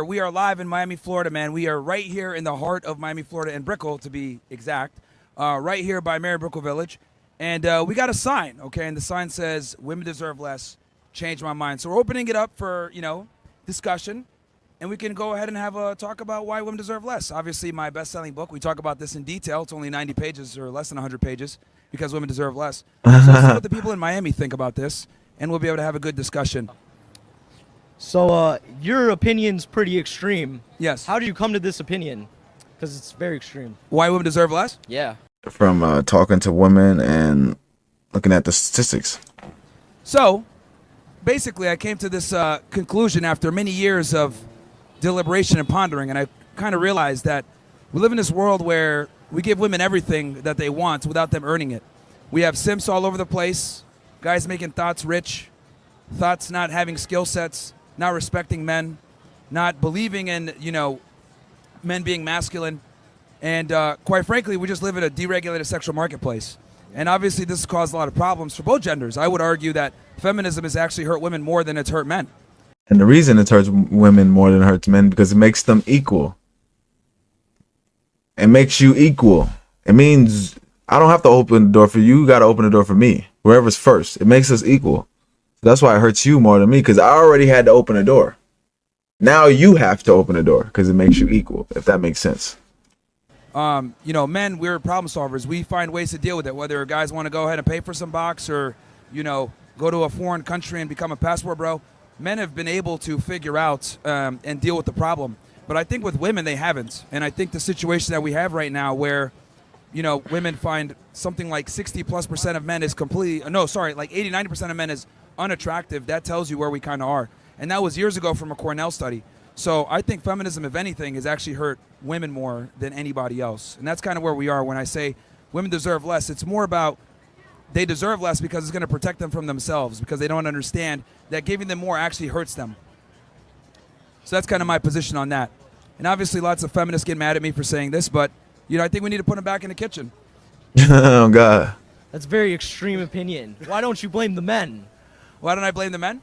We are live in Miami, Florida, man. We are right here in the heart of Miami, Florida, in Brickell, to be exact. Right here by Mary Brickell Village. And we got a sign, okay? And the sign says, "Women deserve less. Change my mind." So we're opening it up for, discussion. And we can go ahead and have a talk about why women deserve less. Obviously, my best-selling book, we talk about this in detail. It's only 90 pages or less than 100 pages because women deserve less. So let's see what the people in Miami think about this, and we'll be able to have a good discussion. So, your opinion's pretty extreme. Yes. How did you come to this opinion? Because it's very extreme. Why women deserve less? Yeah. From talking to women and looking at the statistics. So, basically, I came to this conclusion after many years of deliberation and pondering, and I kind of realized that we live in this world where we give women everything that they want without them earning it. We have simps all over the place, guys making thoughts rich, thoughts not having skill sets, not respecting men, not believing in, men being masculine. And quite frankly, we just live in a deregulated sexual marketplace. And obviously this has caused a lot of problems for both genders. I would argue that feminism has actually hurt women more than it's hurt men. And the reason it hurts women more than it hurts men because it makes them equal. It makes you equal. It means I don't have to open the door for you. You got to open the door for me. Whoever's first. It makes us equal. That's why it hurts you more than me, because I already had to open the door. Now you have to open the door because it makes you equal, if that makes sense. Men, we're problem solvers. We find ways to deal with it, whether guys want to go ahead and pay for some box or, go to a foreign country and become a passport bro. Men have been able to figure out and deal with the problem. But I think with women, they haven't. And I think the situation that we have right now where, women find something like 60+% of men is like 80, 90% of men is unattractive. That tells you where we kind of are. And that was years ago from a Cornell study. So I think feminism, if anything, has actually hurt women more than anybody else. And that's kind of where we are when I say women deserve less. It's more about they deserve less because it's going to protect them from themselves, because they don't understand that giving them more actually hurts them. So that's kind of my position on that. And obviously lots of feminists get mad at me for saying this, but I think we need to put them back in the kitchen. Oh, God. That's a very extreme opinion. Why don't you blame the men? Why don't I blame the men?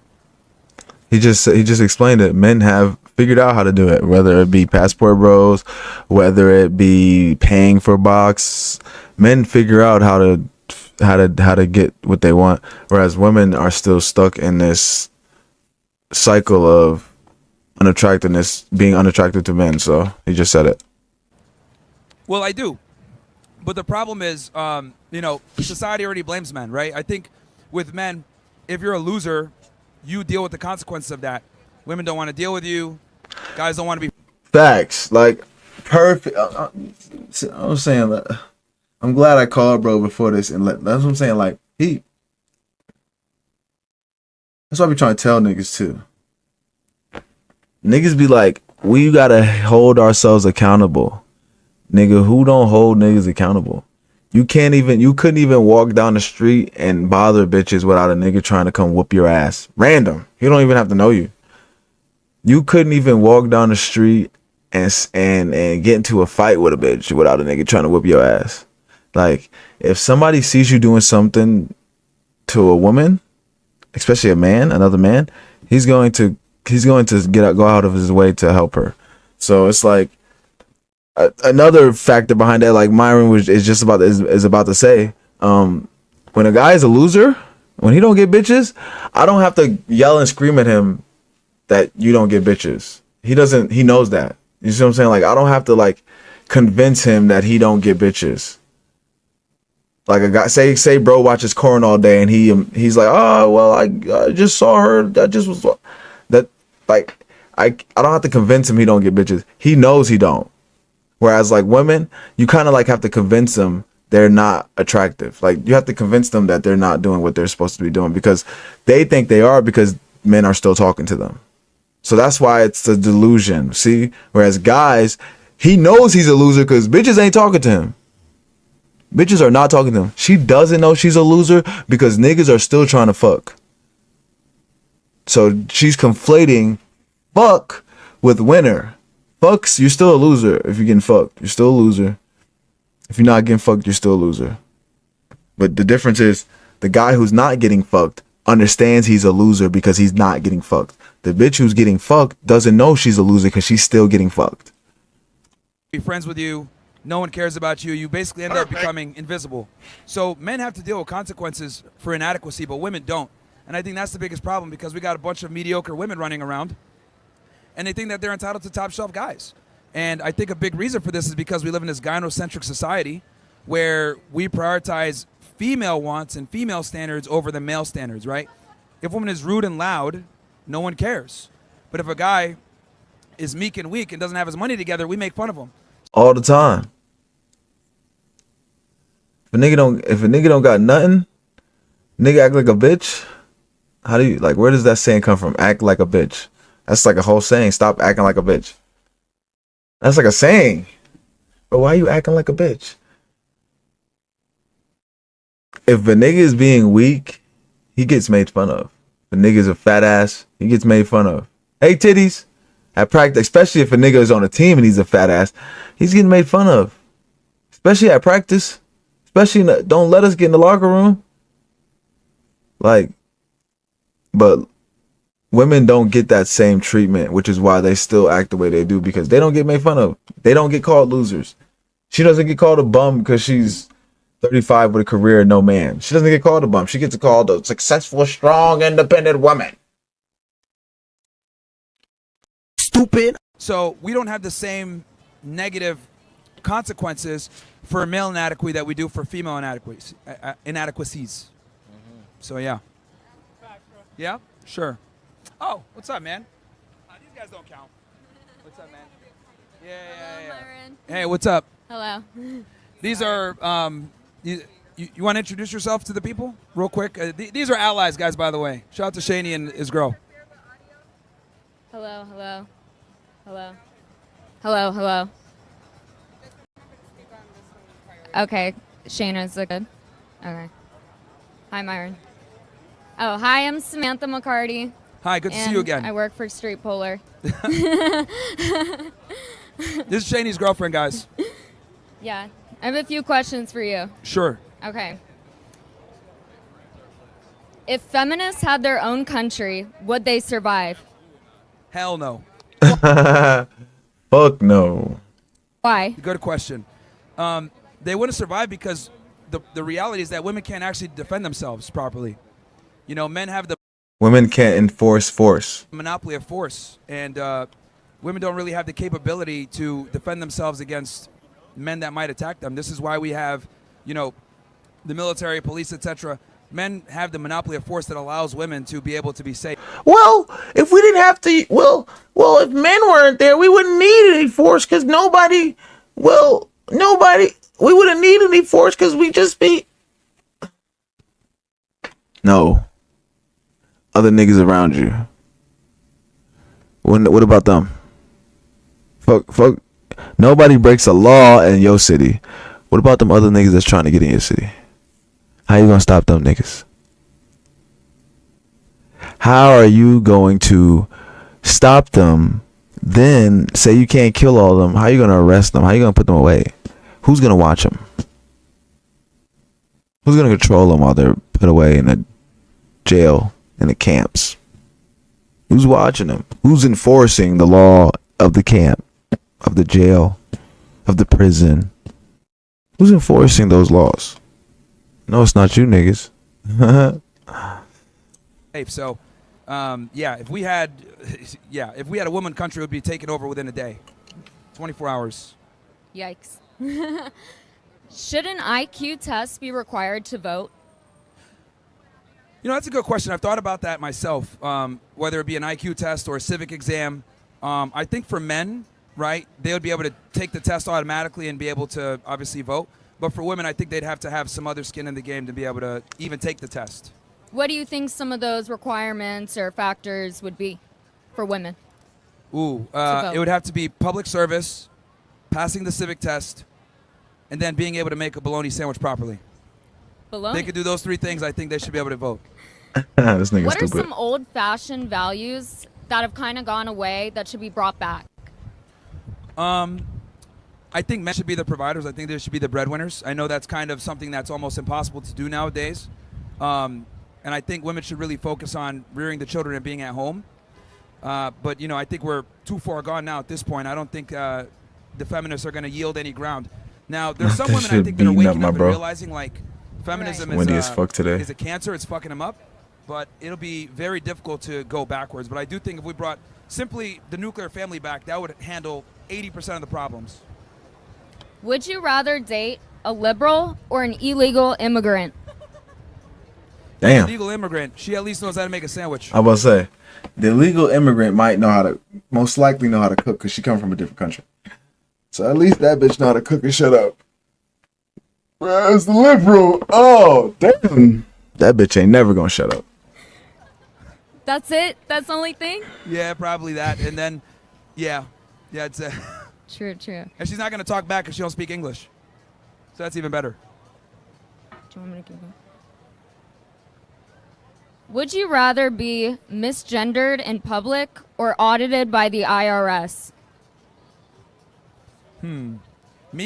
He just explained it. Men have figured out how to do it, whether it be passport bros, whether it be paying for box. Men figure out how to get what they want, whereas women are still stuck in this cycle of unattractiveness, being unattractive to men. So he just said it. Well, I do. But the problem is, society already blames men, right? I think with men, if you're a loser, you deal with the consequences of that. Women don't want to deal with you. Guys don't want to be. Facts. Like, perfect. I'm saying that. I'm glad I called bro before this, and that's what I'm saying. Like, that's what I be trying to tell niggas too. Niggas be like, we gotta hold ourselves accountable. Nigga, who don't hold niggas accountable? You couldn't even walk down the street and bother bitches without a nigga trying to come whoop your ass. Random. He don't even have to know you. You couldn't even walk down the street and get into a fight with a bitch without a nigga trying to whoop your ass. Like, if somebody sees you doing something to a woman, especially another man, he's going to go out of his way to help her. So it's like another factor behind that, like Myron is about to say, when a guy is a loser, when he don't get bitches, I don't have to yell and scream at him that you don't get bitches. He knows that. You see what I'm saying? Like, I don't have to convince him that he don't get bitches. Like a guy, say bro watches Corn all day and he's like, oh well, I just saw her. That just was that. Like, I don't have to convince him he don't get bitches. He knows he don't. Whereas like women, you kind of have to convince them they're not attractive. Like, you have to convince them that they're not doing what they're supposed to be doing because they think they are, because men are still talking to them. So that's why it's a delusion. See, whereas guys, he knows he's a loser because bitches ain't talking to him. Bitches are not talking to him. She doesn't know she's a loser because niggas are still trying to fuck. So she's conflating fuck with winner. Fucks, you're still a loser. If you're getting fucked, you're still a loser. If you're not getting fucked, you're still a loser. But the difference is the guy who's not getting fucked understands he's a loser because he's not getting fucked. The bitch who's getting fucked doesn't know she's a loser because she's still getting fucked. Be friends with you. No one cares about you. You basically end up becoming invisible. So men have to deal with consequences for inadequacy, but women don't. And I think that's the biggest problem because we got a bunch of mediocre women running around, and they think that they're entitled to top shelf guys. And I think a big reason for this is because we live in this gynocentric society where we prioritize female wants and female standards over the male standards, right? If a woman is rude and loud, no one cares. But if a guy is meek and weak and doesn't have his money together, we make fun of him. All the time. If a nigga don't got nothing, nigga act like a bitch. How do you, like, where does that saying come from? Act like a bitch. That's like a whole saying. Stop acting like a bitch. That's like a saying. But why are you acting like a bitch? If a nigga is being weak, he gets made fun of. If a nigga's a fat ass, he gets made fun of. Hey, titties. At practice, especially if a nigga is on a team and he's a fat ass, he's getting made fun of. Especially at practice. Especially, don't let us get in the locker room. Like, but women don't get that same treatment, which is why they still act the way they do, because they don't get made fun of. They don't get called losers. She doesn't get called a bum because she's 35 with a career and no man. She doesn't get called a bum. She gets called a successful, strong, independent woman. Stupid. So we don't have the same negative consequences for male inadequacy that we do for female inadequacies. So yeah. Yeah? Sure. Oh, what's up, man? These guys don't count. What's up, man? Yeah. Myron. Hey, what's up? Hello. These are, you want to introduce yourself to the people real quick? These are allies, guys, by the way. Shout out to Shani and his girl. Hello. Okay, Shayna's good. Okay. Hi, Myron. Oh, hi, I'm Samantha McCarty. Hi, good to see and you again. I work for Street Polar. This is Shani's girlfriend, guys. Yeah, I have a few questions for you. Sure. Okay. If feminists had their own country, would they survive? Hell no. Fuck no. Why? Good question. They wouldn't survive because the reality is that women can't actually defend themselves properly. You know, men have the Women can't enforce force. monopoly of force, and women don't really have the capability to defend themselves against men that might attack them. This is why we have, you know, the military, police, etc. Men have the monopoly of force that allows women to be able to be safe. Well, if we didn't have to, well, if men weren't there, we wouldn't need any force because nobody, we wouldn't need any force because we just be. No. Other niggas around you. What about them? Fuck. Nobody breaks a law in your city. What about them other niggas that's trying to get in your city? How you gonna stop them niggas? How are you going to stop them, then say you can't kill all of them? How are you gonna arrest them? How are you gonna put them away? Who's gonna watch them? Who's gonna control them while they're put away in a jail, in the camps? Who's watching them? Who's enforcing the law of the camp, of the jail, of the prison? Who's enforcing those laws? No, it's not you niggas. So, if we had a woman country, it would be taken over within a day, 24 hours. Yikes. Should an IQ test be required to vote? You know, that's a good question. I've thought about that myself, whether it be an IQ test or a civic exam. I think for men, right, they would be able to take the test automatically and be able to obviously vote. But for women, I think they'd have to have some other skin in the game to be able to even take the test. What do you think some of those requirements or factors would be for women? It would have to be public service, passing the civic test, and then being able to make a bologna sandwich properly. Bologna? They could do those three things. I think they should be able to vote. This nigga What are stupid. some old-fashioned values that have kind of gone away that should be brought back? I think men should be the providers. I think they should be the breadwinners. I know that's kind of something that's almost impossible to do nowadays. And and I think women should really focus on rearing the children and being at home. But you know, I think we're too far gone now at this point. I don't think the feminists are going to yield any ground. Now, there's some women I think that are waking up and realizing like feminism is a cancer. It's fucking them up. But it'll be very difficult to go backwards. But I do think if we brought simply the nuclear family back, that would handle 80% of the problems. Would you rather date a liberal or an illegal immigrant? Damn. Illegal immigrant. She at least knows how to make a sandwich. I was about to say, the illegal immigrant might know how to, most likely know how to cook because she come from a different country. So at least that bitch know how to cook and shut up. Whereas the liberal, oh, damn. That bitch ain't never gonna shut up. That's it? That's the only thing? Yeah, probably that. And then, yeah, it's True. and she's not going to talk back because she don't speak English. So that's even better. Do you want me to keep going? Would you rather be misgendered in public or audited by the IRS? Me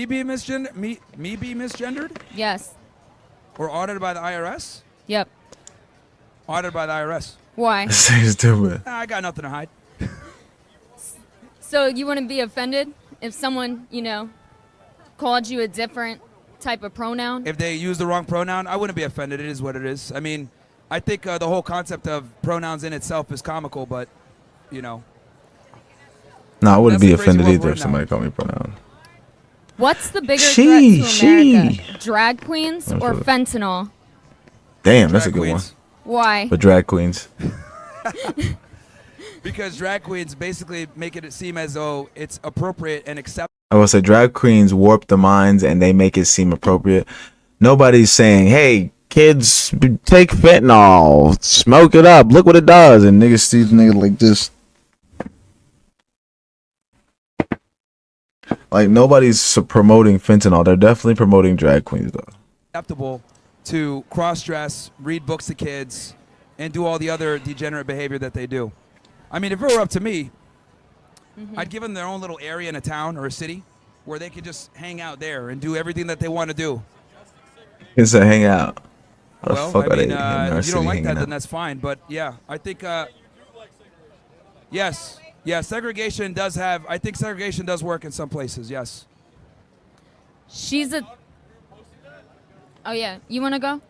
be misgendered? Me be misgendered? Yes. Or audited by the IRS? Yep. Audited by the IRS. Why? Stupid. I got nothing to hide. So you wouldn't be offended if someone, called you a different type of pronoun? If they use the wrong pronoun, I wouldn't be offended. It is what it is. I mean, I think the whole concept of pronouns in itself is comical, but, No, I wouldn't That's be a crazy offended world either we're if in somebody now. called me a pronoun. What's the bigger threat to America? Drag queens That's or what- fentanyl? Damn, that's a Drag good queens. Why? one. But drag queens. Because drag queens basically make it seem as though it's appropriate and acceptable. I will say drag queens warp the minds and they make it seem appropriate. Nobody's saying, hey, kids, take fentanyl, smoke it up, look what it does. And niggas see the nigga like this. Like, nobody's promoting fentanyl. They're definitely promoting drag queens, though. Acceptable to cross-dress, read books to kids, and do all the other degenerate behavior that they do. I mean, if it were up to me, I'd give them their own little area in a town or a city where they could just hang out there and do everything that they want to do. It's a hang out. How the Well, fuck I are they mean, in our if you city don't like hanging that, out? then that's fine. But yeah, I think, yes, segregation does have. I think segregation does work in some places. Yes. She's a... Oh, yeah. You want to go?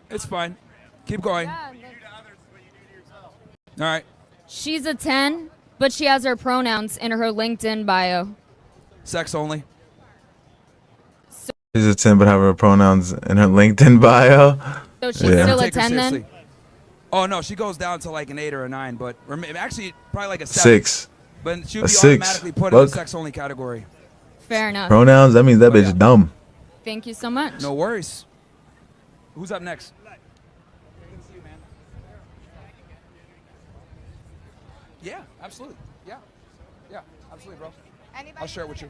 It's fine. Keep going. All right. She's a 10, but she has her pronouns in her LinkedIn bio. Sex only. She's a 10 but have her pronouns in her LinkedIn bio. So she's Yeah. still a Take her 10 then? seriously. Oh no, she goes down to like an 8 or a 9, but actually probably like a 7. 6. But she A would be 6. automatically put in the Look. sex only category. Fair enough. Pronouns, that means that Oh, bitch yeah. dumb. Thank you so much. No worries. Who's up next? Yeah, absolutely. Yeah, absolutely, bro. I'll share it with you.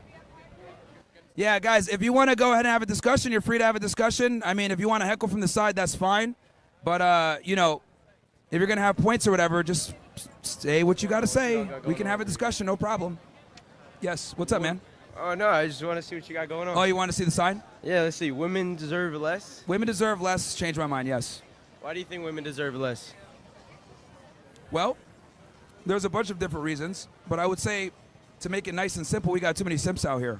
Yeah, guys, if you want to go ahead and have a discussion, you're free to have a discussion. I mean, if you want to heckle from the side, that's fine. But, if you're going to have points or whatever, just say what you got to say. We can have a discussion, no problem. Yes, what's up, man? Oh, no, I just want to see what you got going on. Oh, you want to see the sign? Yeah, let's see. Women deserve less? Women deserve less. Change my mind, yes. Why do you think women deserve less? Well, there's a bunch of different reasons, but I would say to make it nice and simple, we got too many simps out here.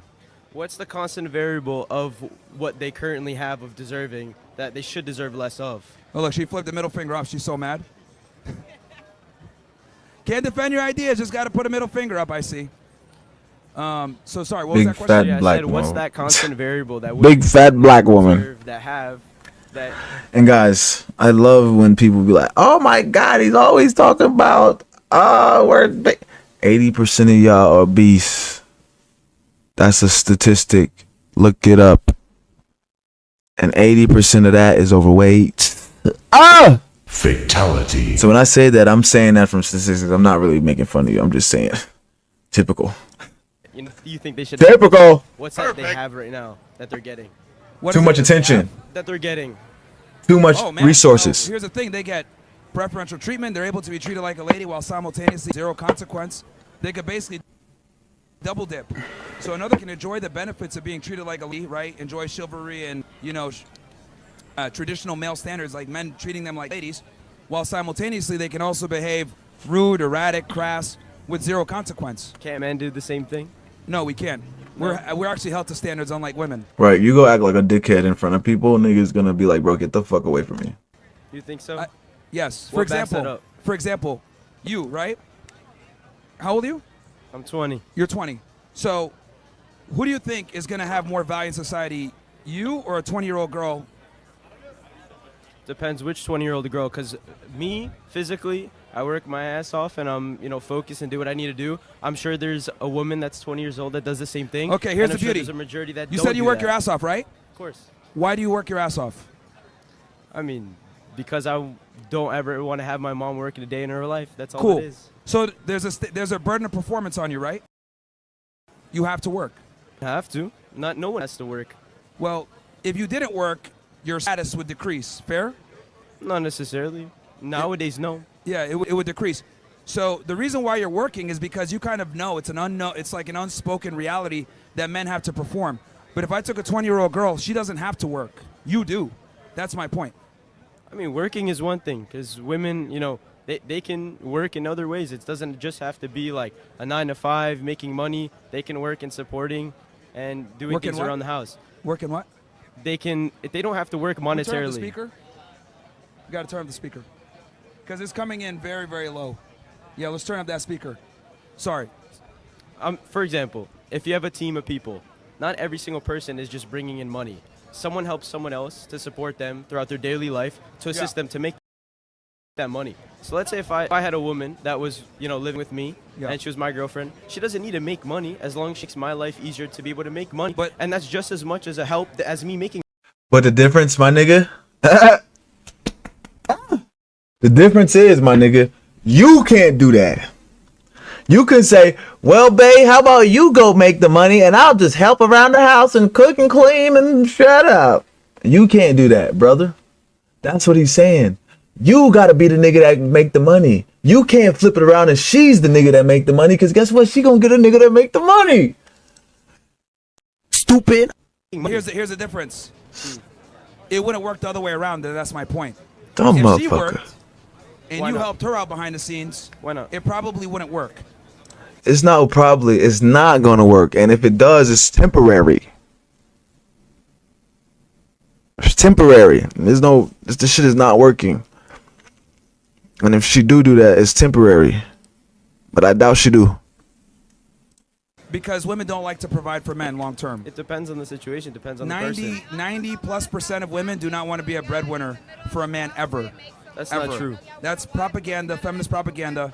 What's the constant variable of what they currently have of deserving that they should deserve less of? Oh, look, she flipped the middle finger up. She's so mad. Can't defend your ideas. Just got to put a middle finger up, I see. So sorry, what was Big that fat question? Yeah, I black said, what's woman. that constant variable that Big fat black woman. deserve, that have, that... And guys, I love when people be like, "Oh my God, he's always talking about we're 80% of y'all are obese." That's a statistic. Look it up. And 80% of that is overweight. Fatality. So when I say that, I'm saying that from statistics. I'm not really making fun of you. I'm just saying, typical. You think they should... Typical. What's that they have right now that they're getting? What Too is much it that they attention. have? That they're getting. Too much Oh, man. resources. So here's the thing. They get preferential treatment. They're able to be treated like a lady while simultaneously zero consequence. They could basically double dip. So another can enjoy the benefits of being treated like a lady, right? Enjoy chivalry and, traditional male standards, like men treating them like ladies, while simultaneously they can also behave rude, erratic, crass, with zero consequence. Can't men do the same thing? No, we can't. We're actually held to standards unlike women. Right, you go act like a dickhead in front of people, niggas gonna be like, bro, get the fuck away from me. You think so? Yes. What backs that up? For example, you, right? How old are you? I'm 20. You're 20. So, who do you think is going to have more value in society, you or a 20-year-old girl? Depends which 20-year-old girl, because me, physically, I work my ass off and I'm, focused and do what I need to do. I'm sure there's a woman that's 20 years old that does the same thing. Okay, here's and the beauty. There's a majority that you don't said you do work that. your ass off, right? Of course. Why do you work your ass off? I mean, because I don't ever want to have my mom working a day in her life. That's all Cool. it is. So there's a burden of performance on you, right? You have to work. I have to. No one has to work. Well, if you didn't work, your status would decrease. Fair? Not necessarily. Nowadays, no. Yeah, it would decrease. So the reason why you're working is because you kind of know it's like an unspoken reality that men have to perform. But if I took a 20-year-old girl, she doesn't have to work. You do. That's my point. I mean, working is one thing, because women, they can work in other ways. It doesn't just have to be like a 9-to-5, making money. They can work in supporting and doing Work in things what? around the house. Working what? They don't have to work Can you turn up the monetarily. speaker? You got to turn up the speaker. Because it's coming in very, very low. Yeah, let's turn up that speaker. Sorry. For example, if you have a team of people, not every single person is just bringing in money. Someone helps someone else to support them throughout their daily life, to assist them to make that money. So let's say if I had a woman that was, living with me and she was my girlfriend, she doesn't need to make money as long as she makes my life easier to be able to make money. And that's just as much as a help as me making. But the difference, my nigga, the difference is, my nigga, you can't do that. You can say, well, babe, how about you go make the money and I'll just help around the house and cook and clean and shut up. You can't do that, brother. That's what he's saying. You gotta be the nigga that make the money. You can't flip it around and she's the nigga that make the money, because guess what? She gonna get a nigga that make the money. Stupid. Here's the difference. It wouldn't work the other way around. That's my point. Dumb If she motherfucker. worked and Why you not? helped her out behind the scenes, Why not? it probably wouldn't work. It's not probably. It's not gonna work. And if it does, it's temporary. It's temporary. This shit is not working. And if she do that, it's temporary. But I doubt she do. Because women don't like to provide for men long term. It depends on the situation. Depends on the person. 90+% of women do not want to be a breadwinner for a man ever. That's Ever. not true. That's propaganda, feminist propaganda.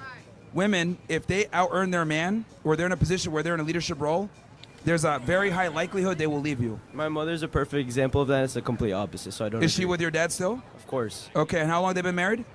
Women, if they out-earn their man or they're in a position where they're in a leadership role, there's a very high likelihood they will leave you. My mother's a perfect example of that. It's the complete opposite, so I don't Is she agree. with your dad still? Of course. Okay, and how long they been married?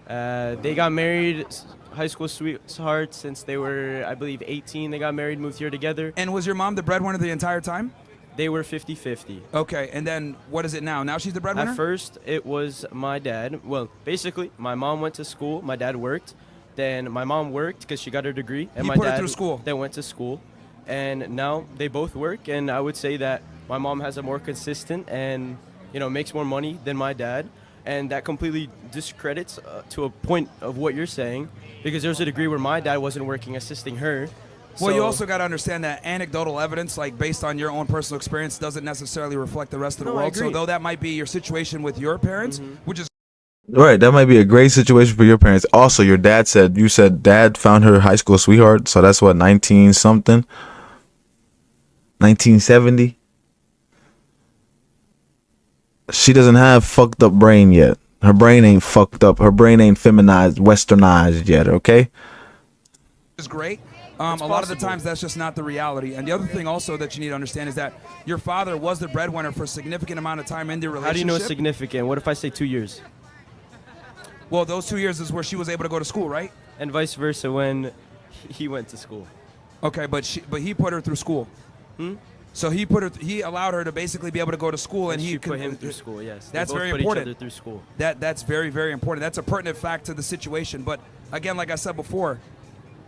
They got married, high school sweethearts, since they were, I believe, 18. They got married, moved here together. And was your mom the breadwinner the entire time? They were 50-50. Okay, and then what is it now? Now she's the breadwinner? At first, it was my dad. Well, basically, my mom went to school. My dad worked. Then my mom worked because she got her degree. And He my put her dad through school. then went to school. And now they both work. And I would say that my mom has a more consistent and, makes more money than my dad. And that completely discredits to a point of what you're saying. Because there's a degree where my dad wasn't working, assisting her. Well, you So- also got to understand that anecdotal evidence, like based on your own personal experience, doesn't necessarily reflect the rest of the No, I world. So agree. though that might be your situation with your parents, which is Right, that might be a great situation for your parents. Also, you said dad found her high school sweetheart, so that's what, 19 something? 1970? She doesn't have fucked up brain yet. Her brain ain't fucked up. Her brain ain't feminized, westernized yet, okay? great. A lot of the possible. times that's just not the reality. And the other thing also that you need to understand is that your father was the breadwinner for a significant amount of time in the relationship. How do you know it's significant? What if I say 2 years? Well, those 2 years is where she was able to go to school, right? And vice versa when he went to school. Okay, but he put her through school. So he allowed her to basically be able to go to school, and she he put him through school, yes. That's they both very put important. Each other through school. That's very, very important. That's a pertinent fact to the situation. But again, like I said before,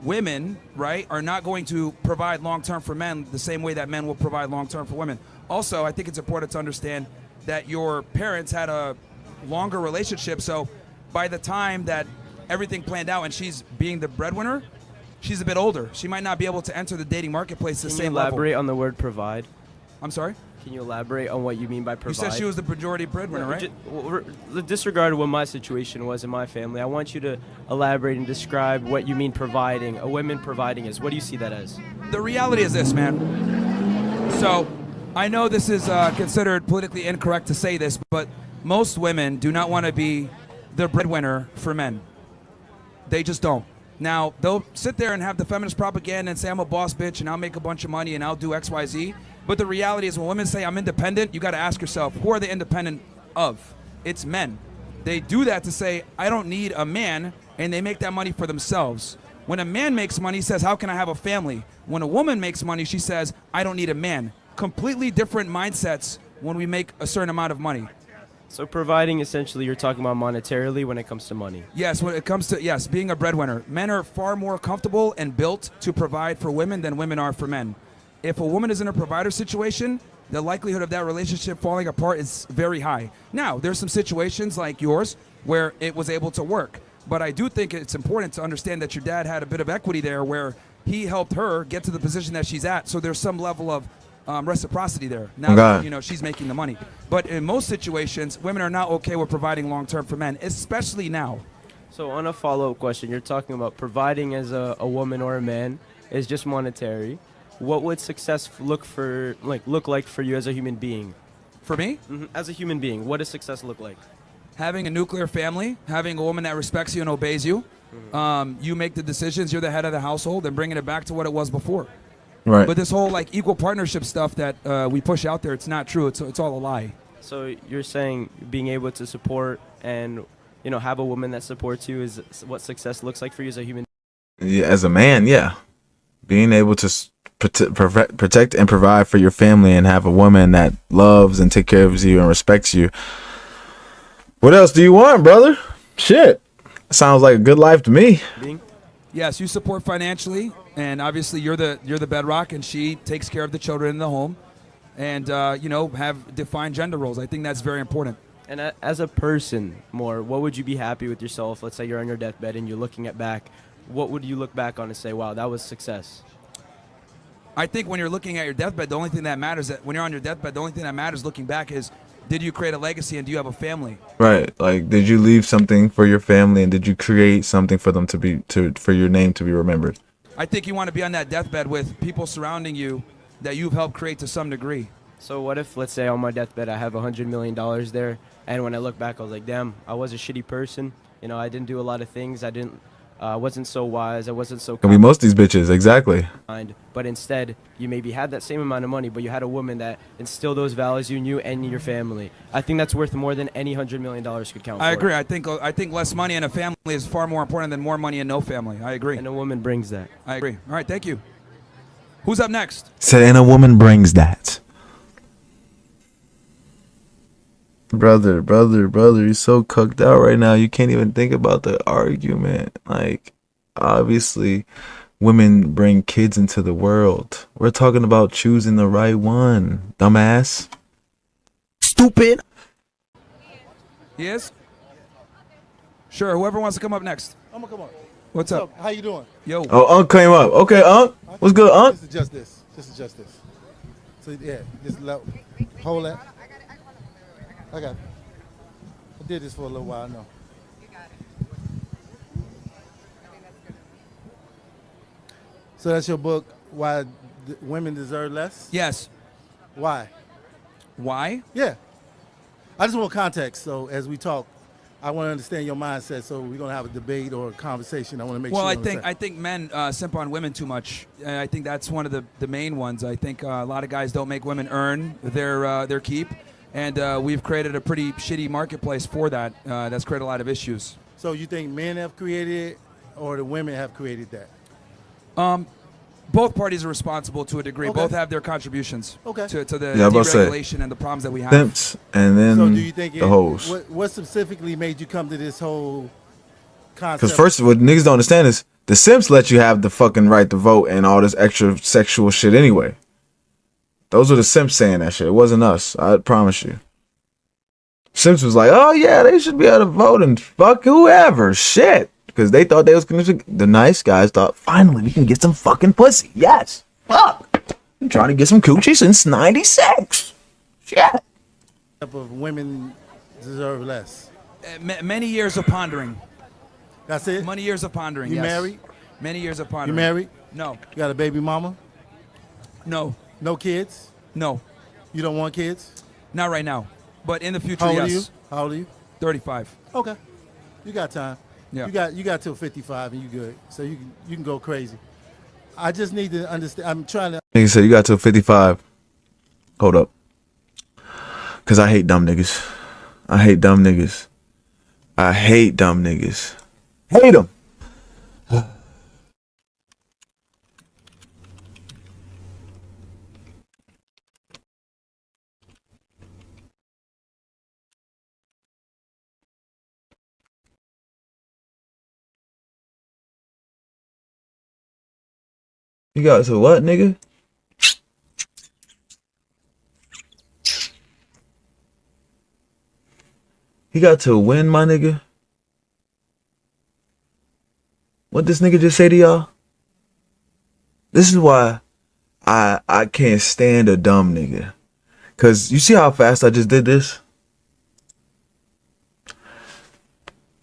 women, right, are not going to provide long-term for men the same way that men will provide long-term for women. Also, I think it's important to understand that your parents had a longer relationship. So by the time that everything planned out and she's being the breadwinner, she's a bit older. She might not be able to enter the dating marketplace the Can same you level. elaborate on the word provide? I'm sorry? Can you elaborate on what you mean by You provide? said she was the majority breadwinner, right? Disregard what my situation was in my family. I want you to elaborate and describe what you mean providing. A woman providing is. What do you see that as? The reality is this, man. So I know this is considered politically incorrect to say this, but most women do not want to be the breadwinner for men. They just don't. Now, they'll sit there and have the feminist propaganda and say, I'm a boss bitch and I'll make a bunch of money and I'll do X, Y, Z. But the reality is when women say I'm independent, you got to ask yourself, who are they independent of? It's men. They do that to say, I don't need a man, and they make that money for themselves. When a man makes money, he says, how can I have a family? When a woman makes money, she says, I don't need a man. Completely different mindsets when we make a certain amount of money. So providing, essentially, you're talking about monetarily when it comes to money. Yes, when it comes to, yes, being a breadwinner. Men are far more comfortable and built to provide for women than women are for men. If a woman is in a provider situation, the likelihood of that relationship falling apart is very high. Now, there's some situations like yours where it was able to work. But I do think it's important to understand that your dad had a bit of equity there where he helped her get to the position that she's at. So there's some level of reciprocity there. Now, that, you know, she's making the money. But in most situations, women are not okay with providing long-term for men, especially now. So on a follow-up question, you're talking about providing as a woman or a man is just monetary. What would success look like for you as a human being? For me? As a human being, what does success look like? Having a nuclear family, having a woman that respects you and obeys you. You make the decisions, you're the head of the household, and bringing it back to what it was before. Right. But this whole like equal partnership stuff that we push out there, it's not true. It's all a lie. So you're saying being able to support and have a woman that supports you is what success looks like for you as a human. Yeah, as a man, yeah, being able to protect and provide for your family and have a woman that loves and takes care of you and respects you. What else do you want, brother? Shit, sounds like a good life to me. Yes, you support financially, and obviously you're the bedrock, and she takes care of the children in the home, and have defined gender roles. I think that's very important. And as a person, what would you be happy with yourself? Let's say you're on your deathbed and you're looking back. What would you look back on and say, wow, that was success? I think when you're looking at your deathbed, the only thing that matters when you're on your deathbed, the only thing that matters looking back is, did you create a legacy and do you have a family? Right. Like, did you leave something for your family and did you create something for them for your name to be remembered? I think you want to be on that deathbed with people surrounding you that you've helped create to some degree. So what if, let's say on my deathbed, I have $100 million there, and when I look back, I was like, damn, I was a shitty person. I didn't do a lot of things. I wasn't so wise. I wasn't so Can we most these bitches, exactly. But instead, you maybe had that same amount of money, but you had a woman that instilled those values in you and in your family. I think that's worth more than any $100 million could count for. I agree. I think less money in a family is far more important than more money and no family. I agree. And a woman brings that. I agree. All right, thank you. Who's up next? Said, and a woman brings that. Brother, you're so cooked out right now. You can't even think about the argument. Like, obviously, women bring kids into the world. We're talking about choosing the right one, dumbass. Stupid. Yes? Sure, whoever wants to come up next. I'm gonna come on. What's up? How you doing? Yo. Oh, Unc came up. Okay, Unc. What's good, Unc? Just adjust this. So yeah, just hold that. I got it. I did this for a little while, I know. You got it. So that's your book, Why Women Deserve Less? Yes. Why? Why? Yeah. I just want context, so as we talk, I want to understand your mindset, so we're going to have a debate or a conversation. I want to make sure you understand. I think men simp on women too much. I think that's one of the main ones. I think a lot of guys don't make women earn their keep. And we've created a pretty shitty marketplace for that. That's created a lot of issues. So you think men have created it or the women have created that? Both parties are responsible to a degree. Okay. Both have their contributions to the deregulation and the problems that we have. Simps and then So do you think the hoes. What specifically made you come to this whole concept? Because first, what niggas don't understand is the simps let you have the fucking right to vote and all this extra sexual shit anyway. Those were the simps saying that shit. It wasn't us. I promise you. Sims was like, oh yeah, they should be able to vote and fuck whoever. Shit. Because they thought they was gonna, the nice guys thought, finally we can get some fucking pussy. Yes. Fuck. I'm trying to get some coochie since 96. Shit. Type of women deserve less. Many years of pondering. That's it? Many years of pondering. You yes. married? Many years of You pondering. married? No. You got a baby mama? No. No kids? No. You don't want kids? Not right now. But in the future, How old are yes. you? How old are you? 35. Okay. You got time. Yeah. You got till 55 and you good. So you can go crazy. I just need to understand. I'm trying to. Nigga said you got till 55. Hold up. Cause I hate dumb niggas. I hate dumb niggas. I hate dumb niggas. Hate them. You got to what, nigga? He got to win, my nigga. What this nigga just say to y'all? This is why I can't stand a dumb nigga. Cause you see how fast I just did this?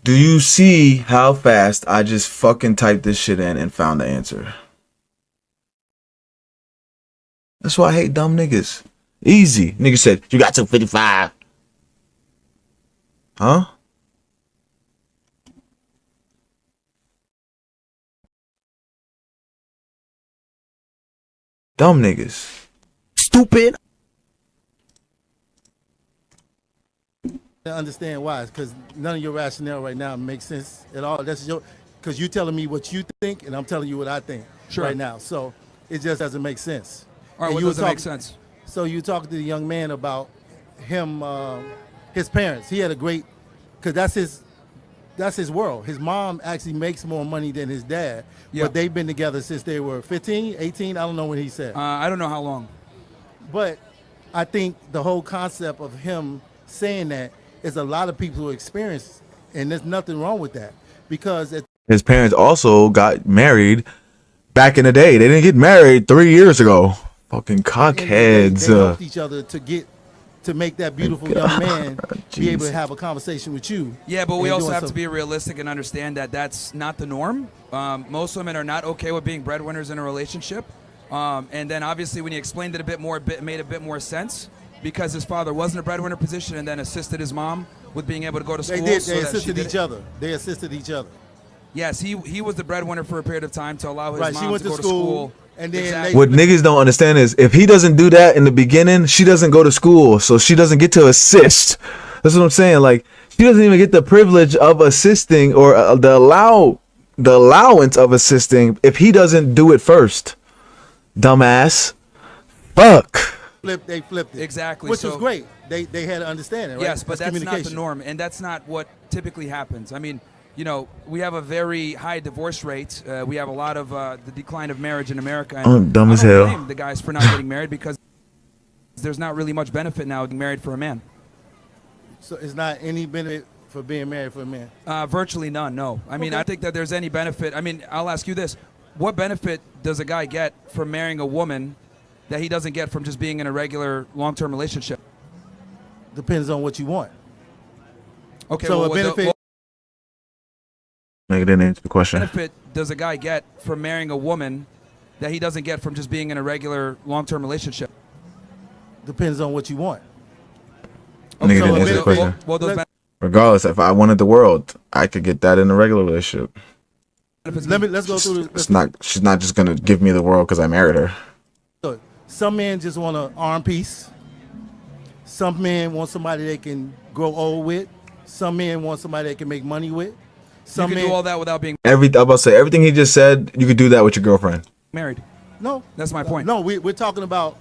Do you see how fast I just fucking typed this shit in and found the answer? That's why I hate dumb niggas. Easy. Nigga said, you got till 55. Huh? Dumb niggas. Stupid. To understand why, because none of your rationale right now makes sense at all. That's your, because you're telling me what you think, and I'm telling you what I think right now. So it just doesn't make sense. All right, And what you were doesn't make talking- sense? So you talking to the young man about him, his parents. He had a great, because that's his world. His mom actually makes more money than his dad, Yeah. but they've been together since they were 15, 18. I don't know what he said. I don't know how long. But I think the whole concept of him saying that is a lot of people who experience, and there's nothing wrong with that, because His parents also got married back in the day. They didn't get married 3 years ago. Fucking cockheads. they helped each other to make that beautiful young man be able Jeez. to have a conversation with you. Yeah, but we and also doing have to some- be realistic and understand that that's not the norm. Most women are not okay with being breadwinners in a relationship. And then obviously when he explained it a bit more, it made a bit more sense because his father was in a breadwinner position and then assisted his mom with being able to go to school. They did. so They that she assisted did each it. other. They assisted each other. Yes, he was the breadwinner for a period of time to allow his Right, mom she went to to go school, to school. and then Exactly. they- What niggas don't understand is if he doesn't do that in the beginning, she doesn't go to school, so she doesn't get to assist. That's what I'm saying. Like she doesn't even get the privilege of assisting or the allowance of assisting if he doesn't do it first. Dumbass. Fuck. They flipped it. Exactly, Which so- was great. They had an understanding, right? Yes, but that's not the communication. norm, and that's not what typically happens. I mean, you know, we have a very high divorce rate. We have a lot of the decline of marriage in America. And I'm dumb I as don't hell. blame the guys for not getting married because there's not really much benefit now getting married for a man. So it's not any benefit for being married for a man. Virtually none, no. I mean, Okay. I think that there's any benefit. I mean, I'll ask you this. What benefit does a guy get from marrying a woman that he doesn't get from just being in a regular long-term relationship? Depends on what you want. Okay, So well, a what the- benefit- what Nigga didn't answer the question. benefit does a guy get from marrying a woman that he doesn't get from just being in a regular long-term relationship? Depends on what you want. Nigga so didn't a answer the benefit- question. Well, those Let- Regardless, if I wanted the world, I could get that in a regular relationship. benefits. Let's go through It's not. She's not just gonna give me the world because I married her. the. Some men just want an arm piece. Some men want somebody they can grow old with. Some men want somebody they can make money with. You Some can men do all that without being I'm about to say everything he just said. You could do that with your girlfriend. married. no. That's my point. No, we're talking about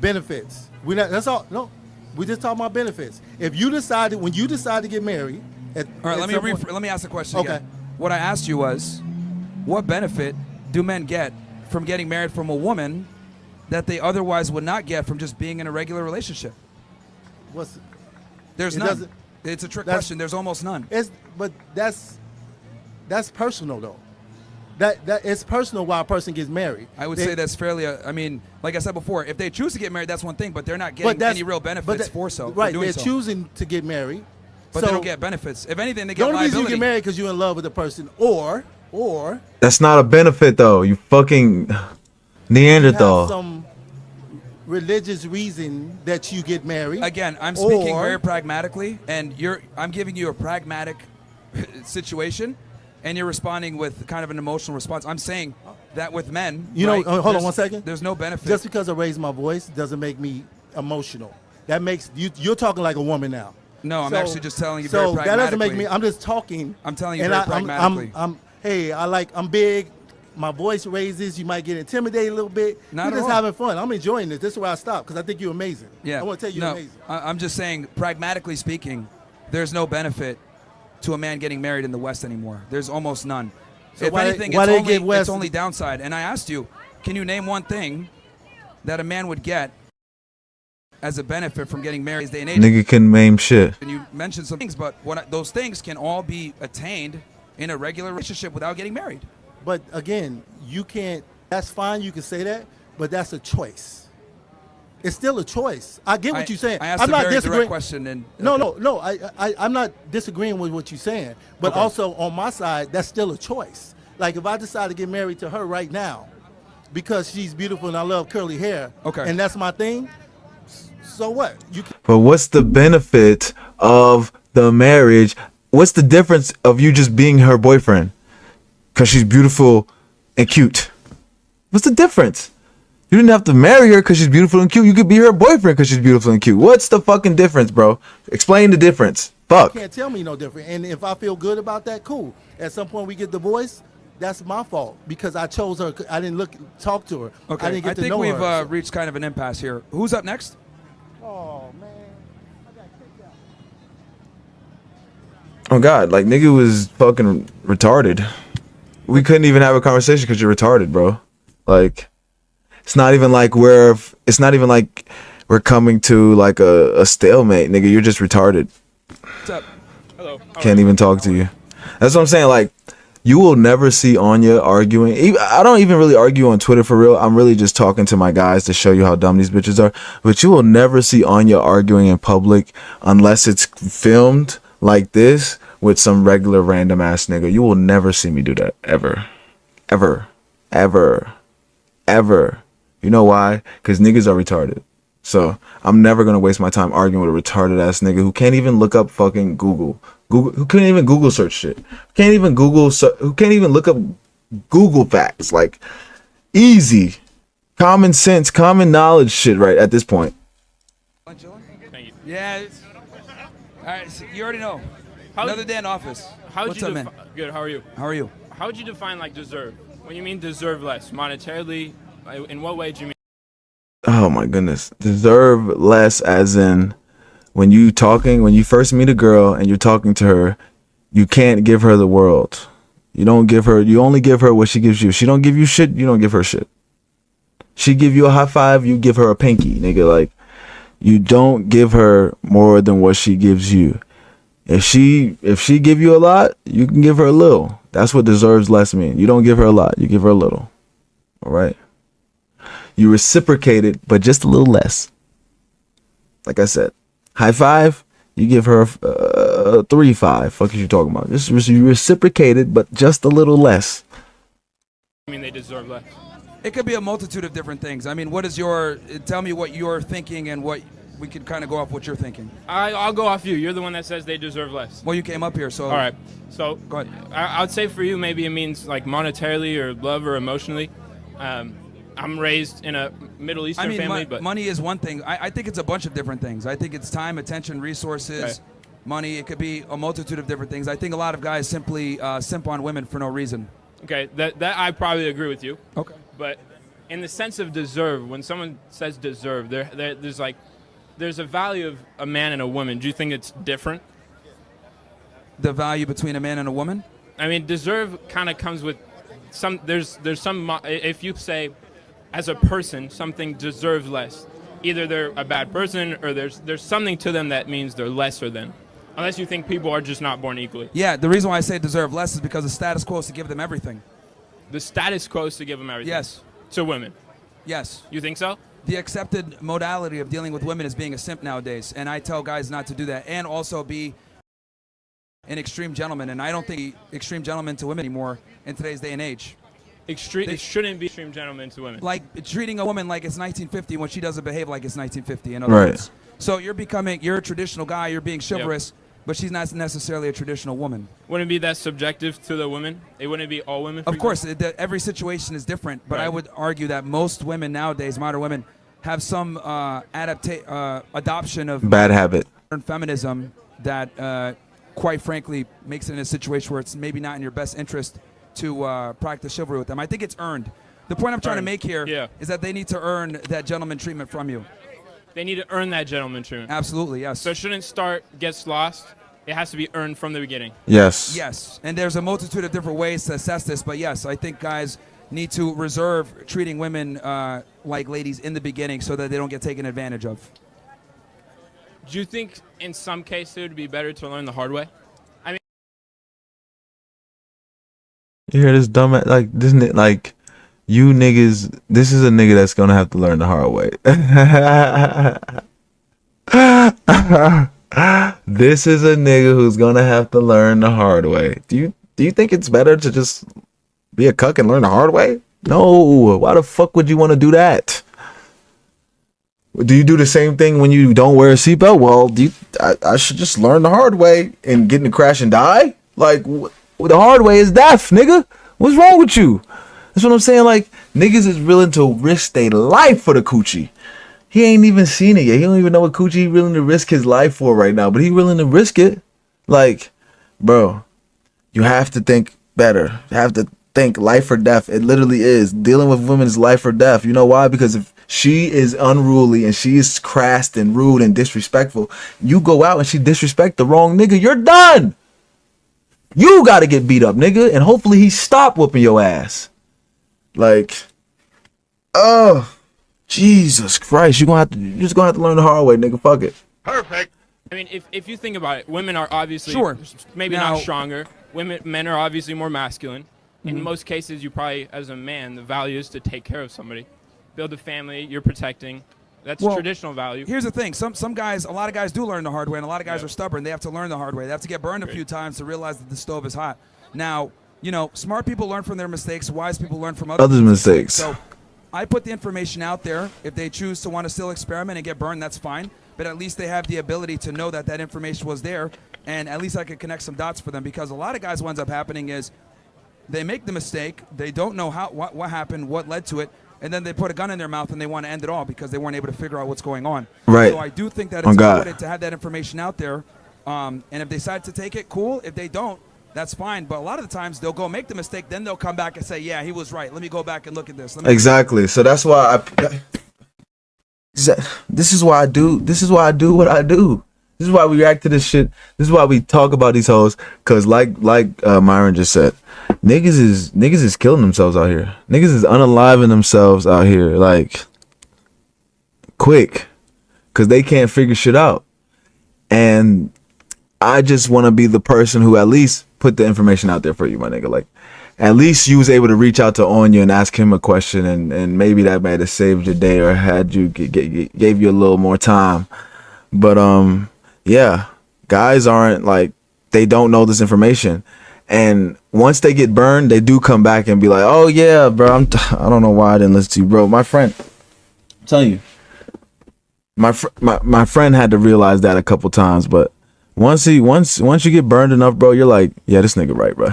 benefits. We not. That's all. No, we just talking about benefits. If you decided when you decide to get married, All right, let me ask the question Okay. again. What I asked you was, what benefit do men get from getting married from a woman that they otherwise would not get from just being in a regular relationship? What's There's it none. doesn't. It's a trick question. There's almost none. But that's personal though. That it's personal why a person gets married. I would say that's fairly. I mean, like I said before, if they choose to get married, that's one thing. But they're not getting any real benefits for Right, doing they're so. choosing to get married. But so they don't get benefits. If anything, they the get only reason you liability. get married because you're in love with the person, or That's not a benefit though. You fucking you have Neanderthal. some religious reason that you get married. Again, I'm speaking or- very pragmatically, and I'm giving you a pragmatic situation, and you're responding with kind of an emotional response. I'm saying that with men, You know, right, hold on there's- 1 second. There's no benefit. Just because I raise my voice doesn't make me emotional. That makes you're talking like a woman now. No, I'm So- actually just telling you so very that pragmatically. doesn't make me. I'm just talking. I'm telling you and very pragmatically. Hey, I'm big. My voice raises. You might get intimidated a little bit. Not We're at just all. having fun. I'm enjoying this. This is where I stop because I think you're amazing. Yeah. I want to tell you you're no, amazing. I'm just saying, pragmatically speaking, there's no benefit to a man getting married in the West anymore. There's almost none. So If why- anything, why they it's, get only, West- it's only downside. And I asked you, can you name one thing that a man would get as a benefit from getting married in this day and age? Nigga can name shit. And you mentioned some things, but those things can all be attained in a regular relationship without getting married. But again, you can't. That's fine. You can say that, but that's a choice. It's still a choice. I get what you're saying. I asked I'm a not very disagreeing. direct question. And No. I'm not disagreeing with what you're saying, but Okay. also on my side, that's still a choice. Like if I decide to get married to her right now, because she's beautiful and I love curly hair, Okay. and that's my thing. So what? But what's the benefit of the marriage? What's the difference of you just being her boyfriend? Because she's beautiful and cute. What's the difference? You didn't have to marry her because she's beautiful and cute. You could be her boyfriend because she's beautiful and cute. What's the fucking difference, bro? Explain the difference. Fuck. You can't tell me no different. And if I feel good about that, cool. At some point we get divorced. That's my fault because I chose her. I didn't talk to her. Okay, I didn't get to think know we've her. reached kind of an impasse here. Who's up next? Oh man. Oh God, like nigga was fucking retarded. We couldn't even have a conversation because you're retarded, bro. Like, it's not even like we're coming to like a stalemate, nigga. You're just retarded. What's up? Hello. Can't even talk to you. That's what I'm saying. Like, you will never see Anya arguing. I don't even really argue on Twitter for real. I'm really just talking to my guys to show you how dumb these bitches are. But you will never see Anya arguing in public unless it's filmed like this with some regular random ass nigga. You will never see me do that ever. Ever. Ever. Ever. You know why? Because niggas are retarded. So I'm never gonna waste my time arguing with a retarded ass nigga who can't even look up fucking Google, who can't even Google search shit, who can't even look up Google facts. Like, easy, common sense, common knowledge shit right at this point. Thank you. Yeah. All right. So you already know. How- Another day in office. How would What's you up, man? Good. How are you? How are you? How would you define like deserve? When you mean deserve less, monetarily, in what way do you mean? Oh my goodness, deserve less as in when you first meet a girl and you're talking to her, you can't give her the world. You only give her what she gives you. She don't give you shit, you don't give her shit. She give you a high five, you give her a pinky, nigga. Like, you don't give her more than what she gives you. If she give you a lot, you can give her a little. That's what deserves less mean. You don't give her a lot, you give her a little. All right? You reciprocate it, but just a little less. Like I said, high five, you give her a 3-5. Fuck is you talking about? You reciprocate it, but just a little less. I mean they deserve less. It could be a multitude of different things. I mean, tell me what you're thinking and what we could kind of go off what you're thinking. I'll go off you. You're the one that says they deserve less. Well, you came up here, so. All right. So Go ahead. I would say for you, maybe it means like monetarily or love or emotionally. I'm raised in a Middle Eastern I mean, family, but money is one thing. I think it's a bunch of different things. I think it's time, attention, resources, Okay. money. It could be a multitude of different things. I think a lot of guys simply simp on women for no reason. okay, that I probably agree with you. Okay. But in the sense of deserve, when someone says deserve, there's a value of a man and a woman. Do you think it's different? The value between a man and a woman? I mean, deserve kind of comes with some. There's some. If you say, as a person, something deserves less, either they're a bad person or there's something to them that means they're lesser than. Unless you think people are just not born equally. Yeah, the reason why I say deserve less is because the status quo is to give them everything. The status quo is to give them everything. Yes. To women. Yes. You think so? The accepted modality of dealing with women is being a simp nowadays, and I tell guys not to do that, and also be an extreme gentleman, and I don't think extreme gentlemen to women anymore in today's day and age. It shouldn't be extreme gentlemen to women. Like treating a woman like it's 1950 when she doesn't behave like it's 1950. In other Right. words. So you're a traditional guy, you're being chivalrous, but she's not necessarily a traditional woman. Wouldn't it be that subjective to the women? It wouldn't be all women? Of course, every situation is different, but I would argue that most women nowadays, modern women, have some adoption of Bad habit. modern feminism that, quite frankly, makes it in a situation where it's maybe not in your best interest to practice chivalry with them. I think it's earned. The point I'm trying to make here is that they need to earn that gentleman treatment from you. They need to earn that gentleman treatment. Absolutely, yes. So it shouldn't gets lost. It has to be earned from the beginning. Yes. Yes, and there's a multitude of different ways to assess this, but yes, I think guys need to reserve treating women like ladies in the beginning so that they don't get taken advantage of. Do you think in some cases it would be better to learn the hard way? I mean, You hear this dumb like this like you niggas. This is a nigga that's gonna have to learn the hard way. This is a nigga who's gonna have to learn the hard way. Do you think it's better to just be a cuck and learn the hard way? No. Why the fuck would you want to do that? Do you do the same thing when you don't wear a seatbelt? Well, I should just learn the hard way and get in a crash and die? Like, the hard way is death, nigga. What's wrong with you? That's what I'm saying. Like, niggas is willing to risk their life for the coochie. He ain't even seen it yet. He don't even know what coochie he willing to risk his life for right now, but he willing to risk it. Like, bro, you have to think better. You have to think life or death. It literally is. Dealing with women is life or death. You know why? Because if she is unruly and she is crass and rude and disrespectful, you go out and she disrespect the wrong nigga, you're done. You gotta get beat up, nigga, and hopefully he stop whooping your ass. Like, oh, Jesus Christ, you're just gonna have to learn the hard way, nigga. Fuck it. Perfect. I mean, if you think about it, women are obviously maybe Now- not stronger. Men are obviously more masculine. In most cases, you probably, as a man, the value is to take care of somebody, build a family. You're protecting. That's traditional value. Here's the thing: some guys, a lot of guys do learn the hard way, and a lot of guys are stubborn. They have to learn the hard way. They have to get burned a few times to realize that the stove is hot. Now, smart people learn from their mistakes. Wise people learn from others' mistakes. So, I put the information out there. If they choose to want to still experiment and get burned, that's fine. But at least they have the ability to know that information was there, and at least I could connect some dots for them. Because a lot of guys, what ends up happening is they make the mistake. They don't know what happened, what led to it. And then they put a gun in their mouth and they want to end it all because they weren't able to figure out what's going on. Right. So I do think that it's important to have that information out there. And if they decide to take it, cool. If they don't, that's fine. But a lot of the times they'll go make the mistake, then they'll come back and say, yeah, he was right. Let me go back and look at this. Exactly. So that's why this is why I do what I do. This is why we react to this shit. This is why we talk about these hoes. Cause like Myron just said, niggas is killing themselves out here. Niggas is unaliving themselves out here, like, quick, cause they can't figure shit out. And I just want to be the person who at least put the information out there for you, my nigga. Like, at least you was able to reach out to Anya and ask him a question, and maybe that might have saved your day or had you gave you a little more time. But yeah, guys aren't like, they don't know this information. And once they get burned, they do come back and be like, "Oh yeah, bro, I don't know why I didn't listen to you, bro." My friend, I'm telling you, my friend had to realize that a couple times. But once you get burned enough, bro, you're like, "Yeah, this nigga right, bro."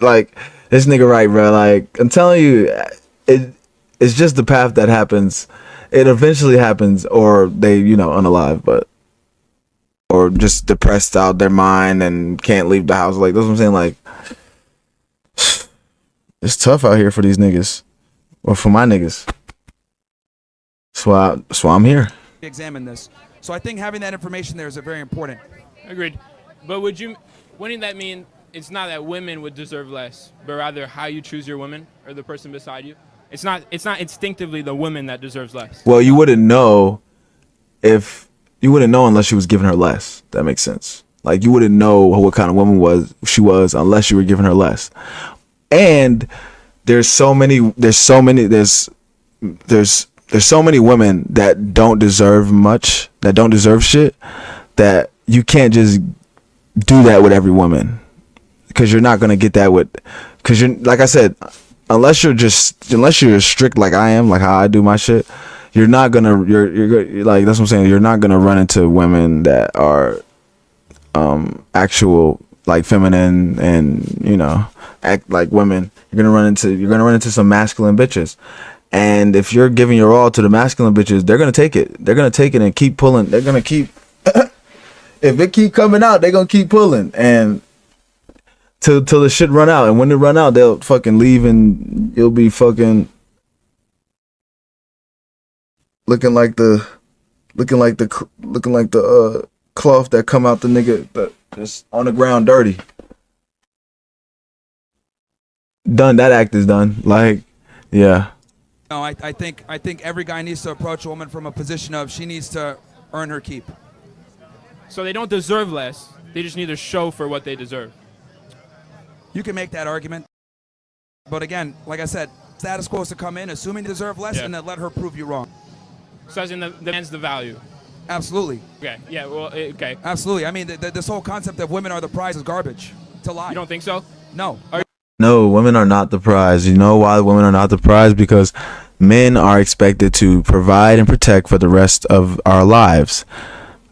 Like, this nigga right, bro. Like, I'm telling you, it's just the path that happens. It eventually happens, or they, unalive, or just depressed out their mind and can't leave the house. Like, that's what I'm saying. Like, it's tough out here for these niggas, or for my niggas. That's why I'm here. Examine this. So I think having that information there is very important. Agreed. But wouldn't that mean it's not that women would deserve less, but rather how you choose your woman or the person beside you? It's not instinctively the woman that deserves less. Well, you wouldn't know if You wouldn't know unless she was giving her less. That makes sense. Like, you wouldn't know what kind of woman she was unless you were giving her less. And there's so many women that don't deserve much, that don't deserve shit, that you can't just do that with every woman, because you're not gonna get that with, because you're, like I said, unless you're strict like I am, like how I do my shit, you're not gonna you're like, that's what I'm saying, you're not gonna run into women that are actual, like, feminine and, you know, act like women. You're gonna run into some masculine bitches. And if you're giving your all to the masculine bitches, they're gonna take it. They're gonna take it and keep pulling. They're gonna keep if it keep coming out, they're gonna keep pulling, and till the shit run out. And when they run out, they'll fucking leave, and you'll be fucking looking like the cloth that come out the nigga that's on the ground dirty. Done. That act is done. Like, yeah. No, I think every guy needs to approach a woman from a position of she needs to earn her keep. So they don't deserve less. They just need to show for what they deserve. You can make that argument. But again, like I said, status quo is to come in, assuming they deserve less, and then let her prove you wrong. So as in the man's the value. Absolutely. Okay. Yeah. Well. Okay. Absolutely. I mean, this whole concept of women are the prize is garbage. It's a lie. You don't think so? No. No, women are not the prize. You know why women are not the prize? Because men are expected to provide and protect for the rest of our lives.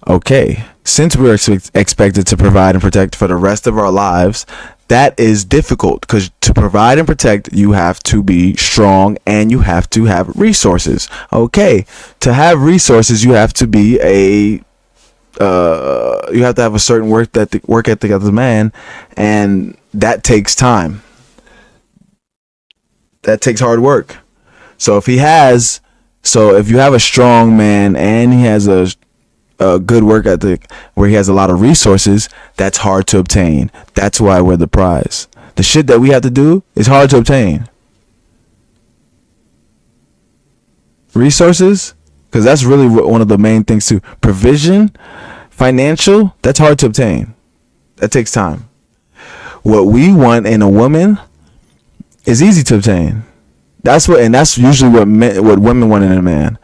Okay, since we're expected to provide and protect for the rest of our lives, that is difficult, because to provide and protect, you have to be strong and you have to have resources. Okay, to have resources, you have to be you have to have a certain work ethic as a man, and that takes time. That takes hard work. So if you have a strong man and he has a good work ethic where he has a lot of resources, that's hard to obtain. That's why we're the prize. The shit that we have to do is hard to obtain. Resources, because that's really one of the main things too. Provision, financial, that's hard to obtain. That takes time. What we want in a woman is easy to obtain. That's usually what women want in a man.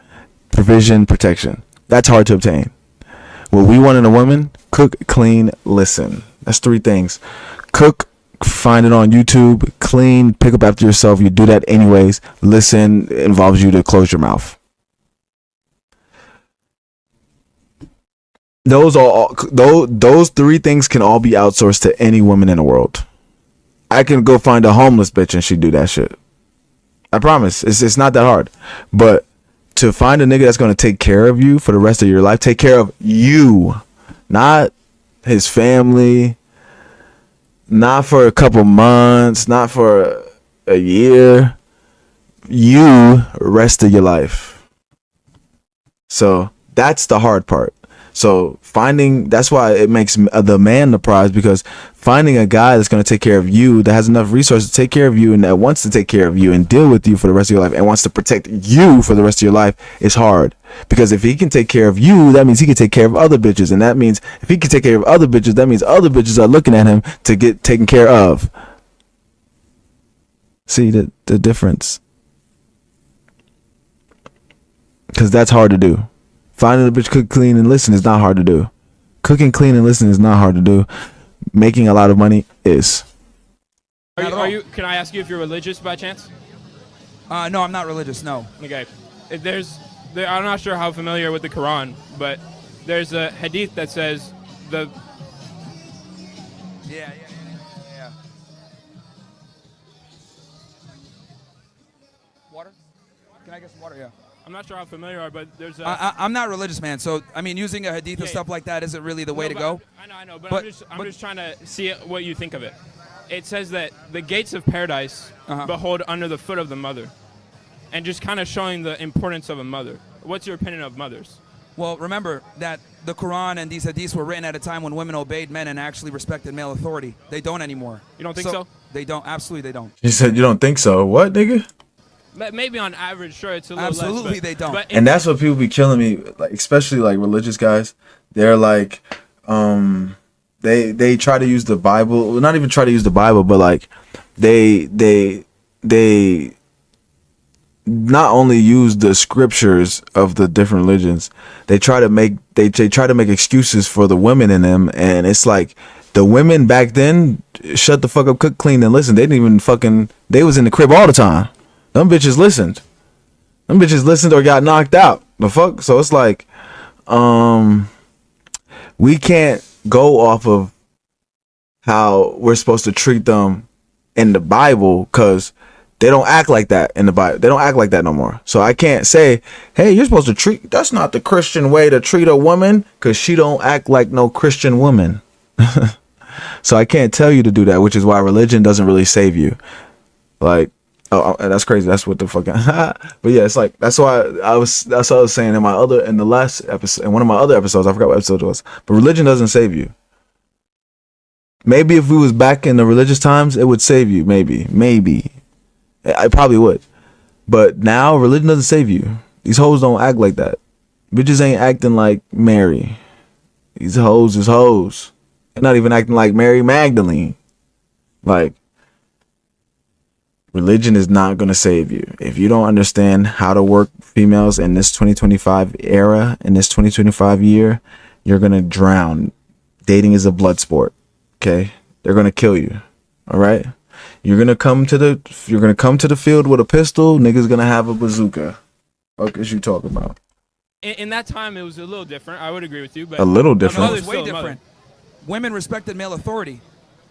Provision, protection. That's hard to obtain. What we want in a woman: cook, clean, listen. That's 3 things. Cook, find it on YouTube. Clean, pick up after yourself. You do that anyways. Listen involves you to close your mouth. Those 3 things can all be outsourced to any woman in the world. I can go find a homeless bitch and she do that shit. I promise. It's not that hard. But to find a nigga that's going to take care of you for the rest of your life, take care of you, not his family, not for a couple months, not for a year, you rest of your life. So that's the hard part. So that's why it makes the man the prize, because finding a guy that's going to take care of you, that has enough resources to take care of you, and that wants to take care of you and deal with you for the rest of your life and wants to protect you for the rest of your life is hard. Because if he can take care of you, that means he can take care of other bitches. And that means if he can take care of other bitches, that means other bitches are looking at him to get taken care of. See the difference? Because that's hard to do. Finding a bitch cook, clean, and listen is not hard to do. Cooking, clean, and listen is not hard to do. Making a lot of money is. Are you? Can I ask you if you're religious by chance? No, I'm not religious. No. Okay. I'm not sure how familiar with the Quran, but there's a hadith that says the. Yeah. Water? Can I get some water? Yeah. I'm not sure how familiar you are, but there's a. I'm not religious, man. So I mean, using a hadith and stuff like that isn't really the way to go. I know, but I'm just trying to see what you think of it. It says that the gates of paradise behold under the foot of the mother, and just kind of showing the importance of a mother. What's your opinion of mothers? Well, remember that the Quran and these hadiths were written at a time when women obeyed men and actually respected male authority. They don't anymore. You don't think so? They don't. Absolutely, they don't. You said you don't think so. What, nigga? Maybe on average, sure, it's a little Absolutely, less. they don't. But And that's what people be killing me, like especially like religious guys. They're like, they try to use the Bible, well, not even try to use the Bible, but like they not only use the scriptures of the different religions, they try to make excuses for the women in them, and it's like the women back then shut the fuck up, cook, clean, and listen. They didn't even fucking. They was in the crib all the time. Them bitches listened. Them bitches listened or got knocked out. The fuck. So it's like, we can't go off of how we're supposed to treat them in the Bible, because they don't act like that in the Bible. They don't act like that no more. So I can't say, hey, you're supposed to treat, that's not the Christian way to treat a woman, because she don't act like no Christian woman. So I can't tell you to do that, which is why religion doesn't really save you. Like, oh, that's crazy. That's what the fuck. But yeah, it's like, that's what I was saying in the last episode, in one of my other episodes. I forgot what episode it was. But religion doesn't save you. Maybe if we was back in the religious times, it would save you. Maybe. I probably would. But now religion doesn't save you. These hoes don't act like that. Bitches ain't acting like Mary. These hoes is hoes. They're not even acting like Mary Magdalene. Like, religion is not going to save you. If you don't understand how to work females in this 2025 era, in this 2025 year, you're going to drown. Dating is a blood sport. Okay? They're going to kill you. All right? You're going to come to the field with a pistol, niggas going to have a bazooka. What is you talking about? in that time, it was a little different. I would agree with you. But A little different. No, it's way different. Women respected male authority,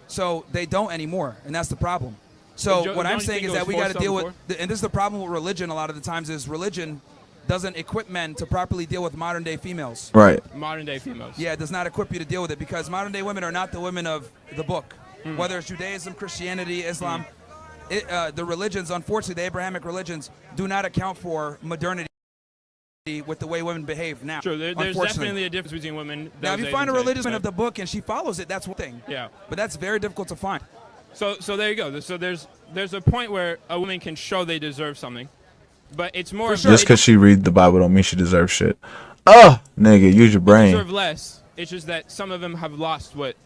so they don't anymore, and that's the problem. So what I'm saying is that we got to deal with, and this is the problem with religion a lot of the times, is religion doesn't equip men to properly deal with modern day females. Right. Modern day females. Yeah, it does not equip you to deal with it, because modern day women are not the women of the book. Whether it's Judaism, Christianity, Islam, the religions, unfortunately, the Abrahamic religions do not account for modernity with the way women behave now. Sure, there's definitely a difference between women. Now, if you find a religious woman of the book and she follows it, that's one thing. Yeah. But that's very difficult to find. So there you go. So there's a point where a woman can show they deserve something, but it's more just because she read the Bible don't mean she deserves shit. Oh, nigga, use your brain. They deserve less. It's just that some of them have lost what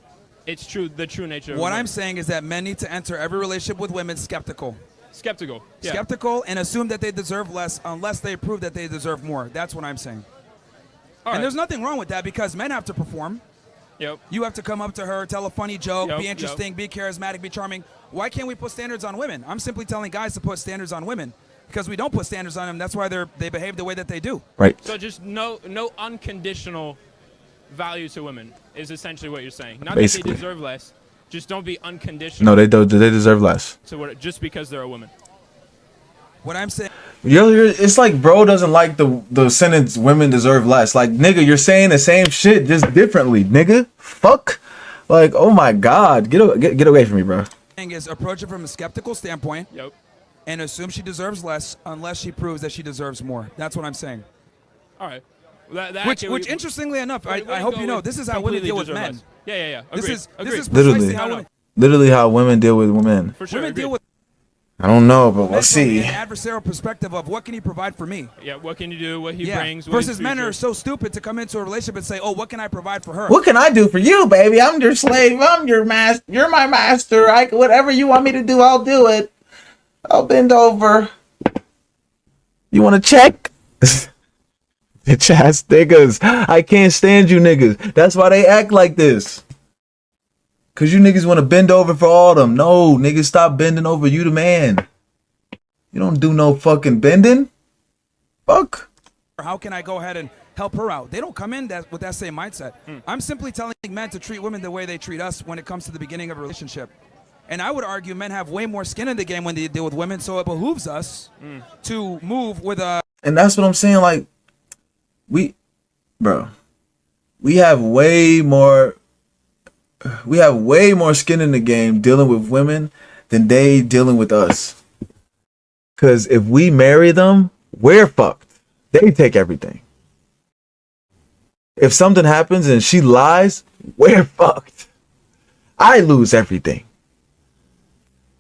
it's true, the true nature of What women. I'm saying is that men need to enter every relationship with women skeptical. Skeptical. Yeah. Skeptical, and assume that they deserve less unless they prove that they deserve more. That's what I'm saying. All right. And there's nothing wrong with that, because men have to perform. Yep. You have to come up to her, tell a funny joke, Yep, be interesting, be charismatic, be charming. Why can't we put standards on women? I'm simply telling guys to put standards on women, because we don't put standards on them. That's why they behave the way that they do. Right. So just no unconditional value to women is essentially what you're saying. Not Basically. that they deserve less, just don't be unconditional. No, they don't. They deserve less. Just because they're a woman. What I'm saying. It's like bro doesn't like the sentence "women deserve less." Like, nigga, you're saying the same shit just differently, nigga. Fuck. Like, oh my god, get away from me, bro. Is approach it from a skeptical standpoint. Yep. And assume she deserves less unless she proves that she deserves more. That's what I'm saying. All right. Which interestingly enough, I hope you know, this is how women deal with men. Less. Yeah. This Agreed. is Agreed. precisely Literally how women deal with women. For sure. women deal with I don't know, but we'll men from see. an adversarial perspective of what can he provide for me. Yeah. What can you do? What he brings. Versus men are so stupid to come into a relationship and say, "Oh, what can I provide for her?" What can I do for you, baby? I'm your slave. I'm your master. You're my master. Whatever you want me to do, I'll do it. I'll bend over. You want to check? Bitch ass niggas. I can't stand you niggas. That's why they act like this. Cause you niggas want to bend over for all them. No, niggas, stop bending over. You the man. You don't do no fucking bending. Fuck. How can I go ahead and help her out? They don't come in with that same mindset. I'm simply telling men to treat women the way they treat us when it comes to the beginning of a relationship. And I would argue men have way more skin in the game when they deal with women, so it behooves us to move with a... And that's what I'm saying, like, we have way more skin in the game dealing with women than they dealing with us. Because if we marry them, we're fucked. They take everything. If something happens and she lies, we're fucked. I lose everything.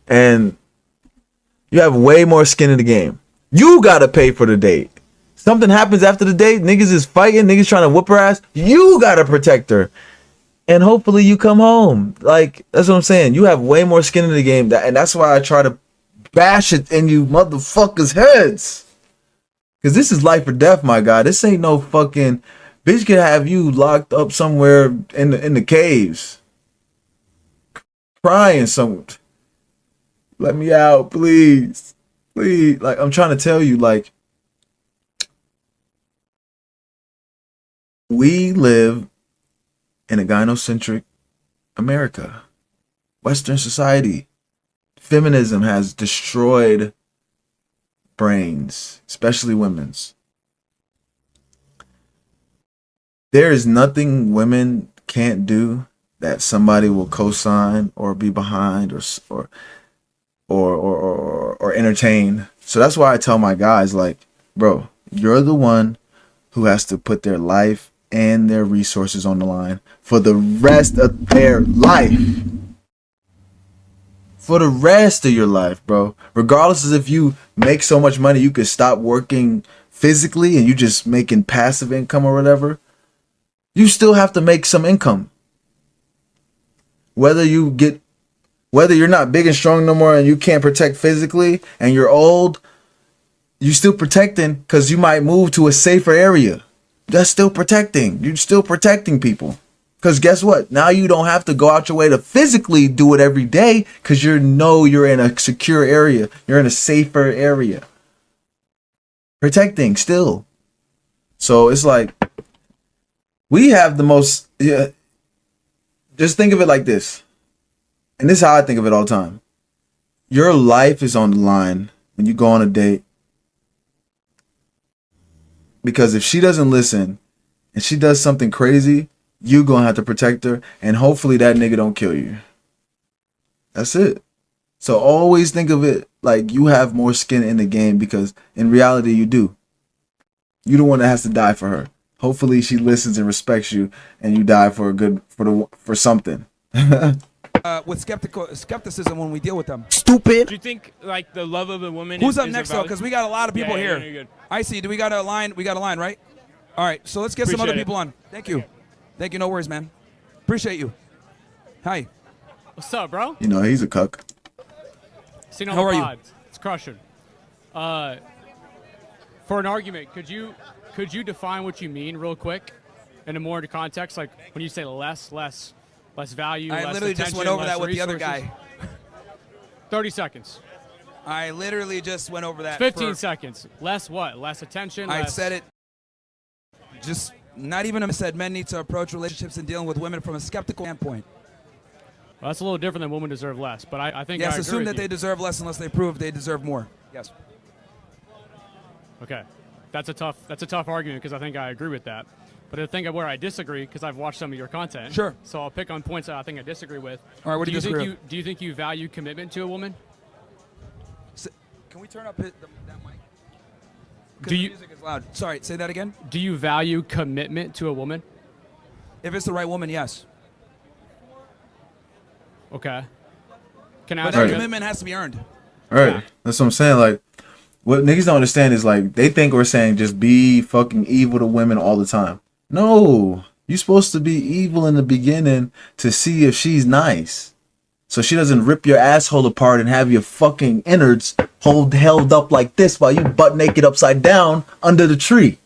And you have way more skin in the game. You gotta pay for the date. Something happens after the date, niggas is fighting, niggas trying to whoop her ass. You gotta protect her. And hopefully you come home. Like, that's what I'm saying. You have way more skin in the game. And that's why I try to bash it in you motherfuckers' heads. Because this is life or death, my guy. This ain't no fucking... Bitch could have you locked up somewhere in the caves. Crying somewhere. Let me out, please. Please. Like, I'm trying to tell you, like... We live in a gynocentric America. Western society. Feminism has destroyed brains, especially women's. There is nothing women can't do that somebody will co-sign or be behind or entertain. So that's why I tell my guys, like, bro, you're the one who has to put their life and their resources on the line for the rest of their life. For the rest of your life, bro. Regardless of if you make so much money you could stop working physically and you just making passive income or whatever, you still have to make some income. Whether you're not big and strong no more and you can't protect physically and you're old, you still protecting because you might move to a safer area. That's still protecting. You're still protecting people. Because guess what? Now you don't have to go out your way to physically do it every day because you're in a secure area. You're in a safer area. Protecting still. So it's like, we have the most, yeah, just think of it like this. And this is how I think of it all the time. Your life is on the line when you go on a date. Because if she doesn't listen and she does something crazy, you gonna have to protect her, and hopefully that nigga don't kill you. That's it. So always think of it like you have more skin in the game, because in reality you do. You're the one that has to die for her. Hopefully she listens and respects you, and you die for something. With skepticism when we deal with them. Stupid. Do you think like the love of a woman? Who's is, up is next a though? valid- Because we got a lot of people here. You're good. I see. Do we got a line? We got a line, right? All right. So let's get some other Appreciate it. people on. Thank you. Thank you. No worries, man. Appreciate you. Hi. What's up, bro? You know, he's a cuck. Seen on How the are you? pod. It's crushing. For an argument, could you define what you mean real quick, and a more into context, like when you say less value, I less literally just attention, went over less that with the other resources? guy. 30 seconds. I literally just went over that. 15 seconds. Less what? Less attention? I less... said it. Just not even I said men need to approach relationships and dealing with women from a skeptical standpoint. Well, that's a little different than women deserve less, but I think Yes, I agree assume with that you. they deserve less unless they prove they deserve more. Yes. Okay. That's a tough argument because I think I agree with that. But the thing of where I disagree, because I've watched some of your content. Sure. So I'll pick on points that I think I disagree with. All right, what do you disagree with? Do you think you value commitment to a woman? Can we turn up that mic? Because Do the you music is loud. Sorry, say that again. do you value commitment to a woman? If it's the right woman, yes. Okay. Can I But ask that you? commitment has to be earned. All right. That's what I'm saying. Like, what niggas don't understand is, like, they think we're saying just be fucking evil to women all the time. No. You're supposed to be evil in the beginning to see if she's nice. So she doesn't rip your asshole apart and have your fucking innards held up like this while you butt naked upside down under the tree.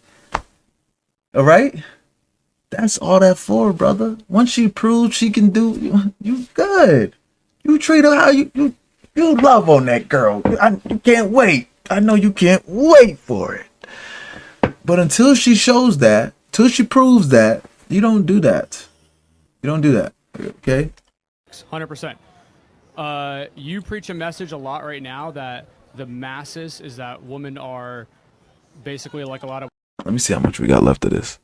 All right? That's all that for, brother. Once she proves she can do, you good. You treat her how you love on that girl. You can't wait. I know you can't wait for it. But until she shows that, till she proves that, you don't do that. You don't do that. Okay? 100%. You preach a message a lot right now that the masses is that women are basically like a lot of. Let me see how much we got left of this.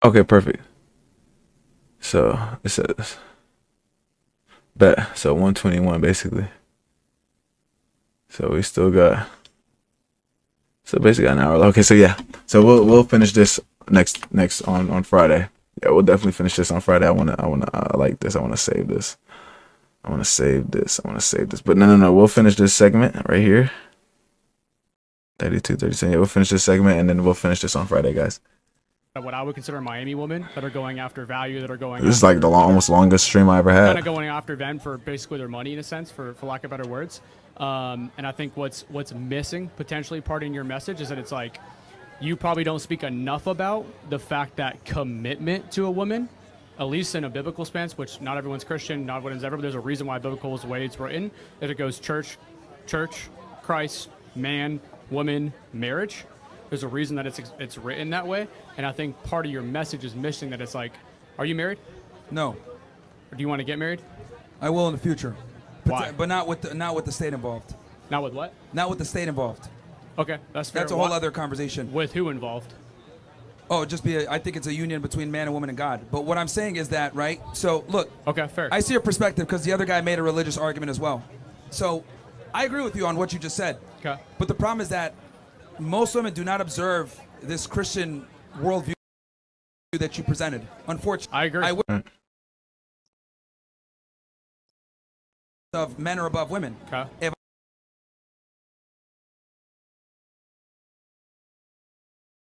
Okay, perfect. So it says bet. So 121 basically. So we still got. So basically an hour. Okay, so yeah. So we'll finish this next on Friday. Yeah, we'll definitely finish this on Friday. I like this. I wanna save this. But no. We'll finish this segment right here. 32, 37. Yeah, we'll finish this segment and then we'll finish this on Friday, guys. What I would consider Miami women that are going after value, that are going. This is like the almost longest stream I ever had. Kind of going after them for basically their money in a sense, for lack of better words. And I think what's missing potentially part in your message is that it's like you probably don't speak enough about the fact that commitment to a woman, at least in a biblical stance, which not everyone's Christian, not everyone's ever, but there's a reason why biblical is the way it's written, that it goes church, Christ, man, woman, marriage. There's a reason that it's written that way, and I think part of your message is missing that it's like, are you married? No. Or do you want to get married? I will in the future. Why? But not with the state involved. Not with what? Not with the state involved. Okay, that's fair. That's a whole other conversation. With who involved? Oh, I think it's a union between man and woman and God. But what I'm saying is that, right? So, look. Okay, fair. I see your perspective because the other guy made a religious argument as well. So, I agree with you on what you just said. Okay. But the problem is that most women do not observe this Christian worldview that you presented. Unfortunately. I agree. Of men are above women. Okay.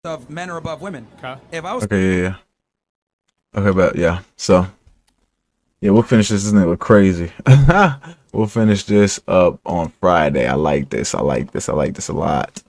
Of men are above women. Okay. If I was Okay, Okay, but yeah. So yeah, we'll finish this. This thing look crazy. We'll finish this up on Friday. I like this a lot.